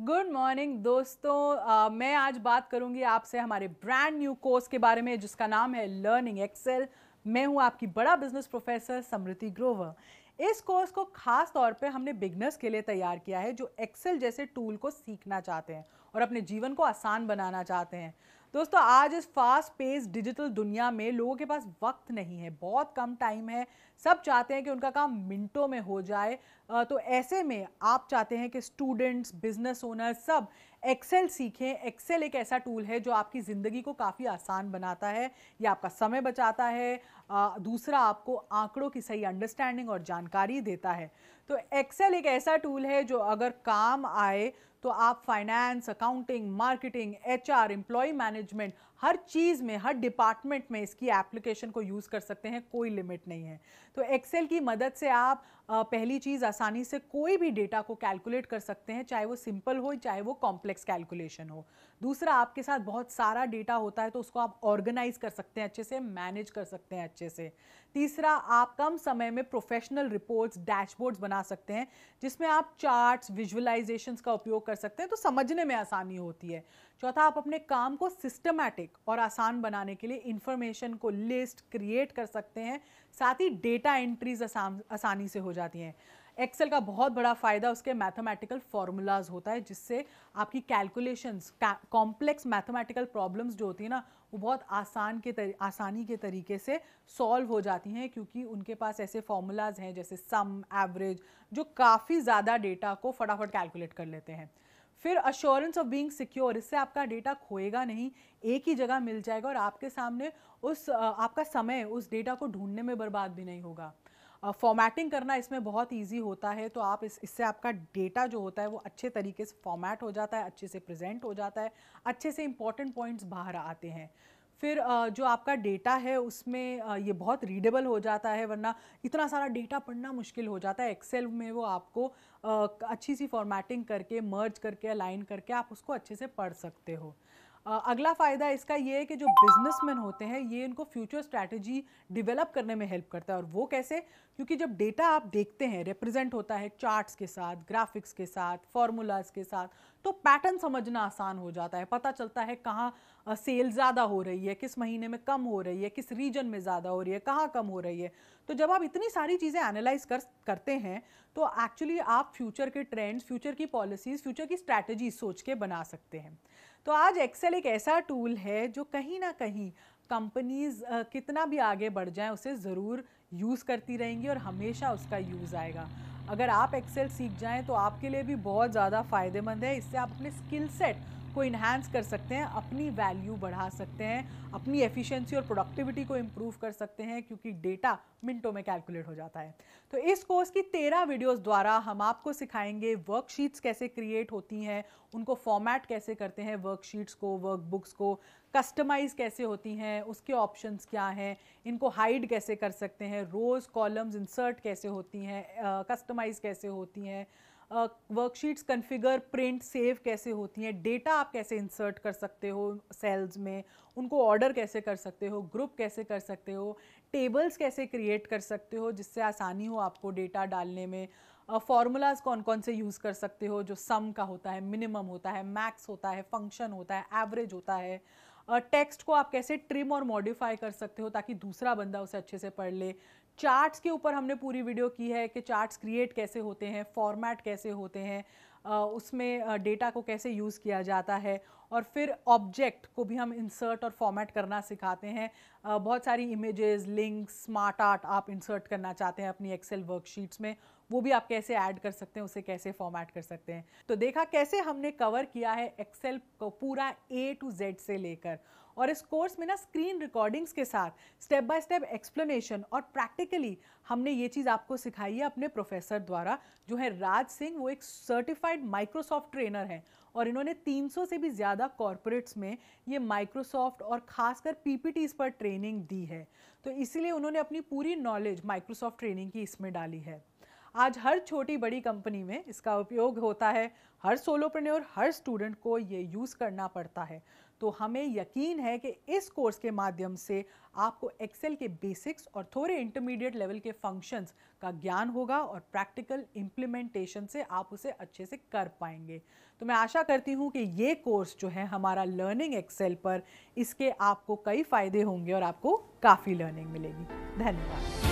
Good morning दोस्तों। मैं आज बात करूंगी आपसे हमारे ब्रांड न्यू कोर्स के बारे में जिसका नाम है लर्निंग एक्सेल। मैं हूं आपकी बड़ा बिजनेस प्रोफेसर समृति ग्रोवर। इस कोर्स को खास तौर पे हमने बिगनर्स के लिए तैयार किया है जो एक्सेल जैसे टूल को सीखना चाहते हैं और अपने जीवन को आसान बनाना चाहते हैं। दोस्तों, आज इस फास्ट पेस डिजिटल दुनिया में लोगों के पास वक्त नहीं है, बहुत कम टाइम है। सब चाहते हैं कि उनका काम मिनटों में हो जाए। तो ऐसे में आप चाहते हैं कि स्टूडेंट्स, बिजनेस ओनर्स सब एक्सेल सीखें। एक्सेल एक ऐसा टूल है जो आपकी ज़िंदगी को काफ़ी आसान बनाता है, ये आपका समय बचाता है। दूसरा, आपको आंकड़ों की सही अंडरस्टैंडिंग और जानकारी देता है। तो एक्सेल एक ऐसा टूल है जो अगर काम आए तो आप finance, accounting, marketing, HR, employ management, हर चीज़ में, हर डिपार्टमेंट में इसकी एप्लीकेशन को यूज़ कर सकते हैं, कोई लिमिट नहीं है। तो एक्सेल की मदद से आप पहली चीज़ आसानी से कोई भी डेटा को कैलकुलेट कर सकते हैं, चाहे वो सिंपल हो चाहे वो कॉम्प्लेक्स कैलकुलेशन हो। दूसरा, आपके साथ बहुत सारा डेटा होता है तो उसको आप ऑर्गेनाइज कर सकते हैं अच्छे से, मैनेज कर सकते हैं अच्छे से। तीसरा, आप कम समय में प्रोफेशनल रिपोर्ट्स, डैशबोर्ड्स बना सकते हैं जिसमें आप चार्ट्स, विजुअलाइजेशंस का उपयोग कर सकते हैं तो समझने में आसानी होती है। चौथा, आप अपने काम को सिस्टमैटिक और आसान बनाने के लिए इंफॉर्मेशन को लिस्ट क्रिएट कर सकते हैं, साथ ही डेटा एंट्रीज आसानी से हो जाती हैं। एक्सेल का बहुत बड़ा फ़ायदा उसके मैथमेटिकल फार्मूलाज होता है जिससे आपकी कैलकुलेशंस, कॉम्प्लेक्स मैथमेटिकल प्रॉब्लम्स जो होती है ना, वो बहुत आसानी के तरीके से सॉल्व हो जाती हैं क्योंकि उनके पास ऐसे फार्मूलाज हैं जैसे सम, एवरेज, जो काफ़ी ज़्यादा डेटा को फटाफट कैलकुलेट कर लेते हैं। फिर अश्योरेंस ऑफ बीइंग सिक्योर, इससे आपका डेटा खोएगा नहीं, एक ही जगह मिल जाएगा और आपके सामने आपका समय उस डेटा को ढूंढने में बर्बाद भी नहीं होगा। फॉर्मेटिंग करना इसमें बहुत इजी होता है तो आप इससे आपका डेटा जो होता है वो अच्छे तरीके से फॉर्मेट हो जाता है, अच्छे से प्रेजेंट हो जाता है, अच्छे से इंपॉर्टेंट पॉइंट्स बाहर आते हैं। फिर जो आपका डेटा है उसमें ये बहुत रीडेबल हो जाता है, वरना इतना सारा डेटा पढ़ना मुश्किल हो जाता है। एक्सेल में वो आपको अच्छी सी फॉर्मेटिंग करके, मर्ज करके, अलाइन करके आप उसको अच्छे से पढ़ सकते हो। अगला फ़ायदा इसका ये है कि जो बिजनेसमैन होते हैं ये इनको फ्यूचर स्ट्रैटेजी डेवलप करने में हेल्प करता है। और वो कैसे? क्योंकि जब डेटा आप देखते हैं रिप्रेजेंट होता है चार्ट्स के साथ, ग्राफिक्स के साथ, फॉर्मूलाज के साथ, तो पैटर्न समझना आसान हो जाता है। पता चलता है कहाँ सेल ज़्यादा हो रही है, किस महीने में कम हो रही है, किस रीजन में ज़्यादा हो रही है, कहाँ कम हो रही है। तो जब आप इतनी सारी चीज़ें एनालाइज करते हैं तो एक्चुअली आप फ्यूचर के ट्रेंड्स, फ्यूचर की पॉलिसीज़, फ्यूचर की स्ट्रैटेजी सोच के बना सकते हैं। तो आज एक्सेल एक ऐसा टूल है जो कहीं ना कहीं कंपनीज कितना भी आगे बढ़ जाएं उसे ज़रूर यूज़ करती रहेंगी और हमेशा उसका यूज़ आएगा। अगर आप एक्सेल सीख जाएं तो आपके लिए भी बहुत ज़्यादा फ़ायदेमंद है। इससे आप अपने स्किल सेट को इन्हांस कर सकते हैं, अपनी वैल्यू बढ़ा सकते हैं, अपनी एफिशिएंसी और प्रोडक्टिविटी को इम्प्रूव कर सकते हैं क्योंकि डेटा मिनटों में कैलकुलेट हो जाता है। तो इस कोर्स की 13 वीडियोस द्वारा हम आपको सिखाएंगे वर्कशीट्स कैसे क्रिएट होती हैं, उनको फॉर्मेट कैसे करते हैं, वर्कशीट्स को, वर्कबुक्स को कस्टमाइज कैसे होती हैं, उसके ऑप्शंस क्या हैं, इनको हाइड कैसे कर सकते हैं, रोज कॉलम्स इंसर्ट कैसे होती हैं, कस्टमाइज कैसे होती हैं, वर्कशीट्स कॉन्फ़िगर, प्रिंट, सेव कैसे होती हैं, डेटा आप कैसे इंसर्ट कर सकते हो सेल्स में, उनको ऑर्डर कैसे कर सकते हो, ग्रुप कैसे कर सकते हो, टेबल्स कैसे क्रिएट कर सकते हो जिससे आसानी हो आपको डेटा डालने में, फॉर्मूलाज कौन कौन से यूज़ कर सकते हो, जो सम का होता है, मिनिमम होता है, मैक्स होता है, फंक्शन होता है, एवरेज होता है, टेक्स्ट को आप कैसे ट्रिम और मॉडिफाई कर सकते हो ताकि दूसरा बंदा उसे अच्छे से पढ़ ले। चार्ट्स के ऊपर हमने पूरी वीडियो की है कि चार्ट्स क्रिएट कैसे होते हैं, फॉर्मेट कैसे होते हैं, उसमें डेटा को कैसे यूज़ किया जाता है, और फिर ऑब्जेक्ट को भी हम इंसर्ट और फॉर्मेट करना सिखाते हैं। बहुत सारी इमेजेस, लिंक्स, स्मार्ट आर्ट आप इंसर्ट करना चाहते हैं अपनी एक्सेल वर्कशीट्स में, वो भी आप कैसे ऐड कर सकते हैं, उसे कैसे फॉर्मेट कर सकते हैं। तो देखा कैसे हमने कवर किया है एक्सेल को पूरा A to Z से लेकर। और इस कोर्स में ना स्क्रीन रिकॉर्डिंग्स के साथ स्टेप बाय स्टेप एक्सप्लेनेशन और प्रैक्टिकली हमने ये चीज़ आपको सिखाई है अपने प्रोफेसर द्वारा, जो है राज सिंह। वो एक सर्टिफाइड माइक्रोसॉफ्ट ट्रेनर हैं और इन्होंने 300 से भी ज़्यादा कॉरपोरेट्स में ये माइक्रोसॉफ्ट और खासकर पीपीटीज पर ट्रेनिंग दी है। तो इसीलिए उन्होंने अपनी पूरी नॉलेज माइक्रोसॉफ्ट ट्रेनिंग की इसमें डाली है। आज हर छोटी बड़ी कंपनी में इसका उपयोग होता है, हर सोलोप्रेन्योर, हर स्टूडेंट को ये यूज़ करना पड़ता है। तो हमें यकीन है कि इस कोर्स के माध्यम से आपको एक्सेल के बेसिक्स और थोड़े इंटरमीडिएट लेवल के फंक्शंस का ज्ञान होगा और प्रैक्टिकल इम्प्लीमेंटेशन से आप उसे अच्छे से कर पाएंगे। तो मैं आशा करती हूँ कि ये कोर्स जो है हमारा लर्निंग एक्सेल पर, इसके आपको कई फ़ायदे होंगे और आपको काफ़ी लर्निंग मिलेगी। धन्यवाद।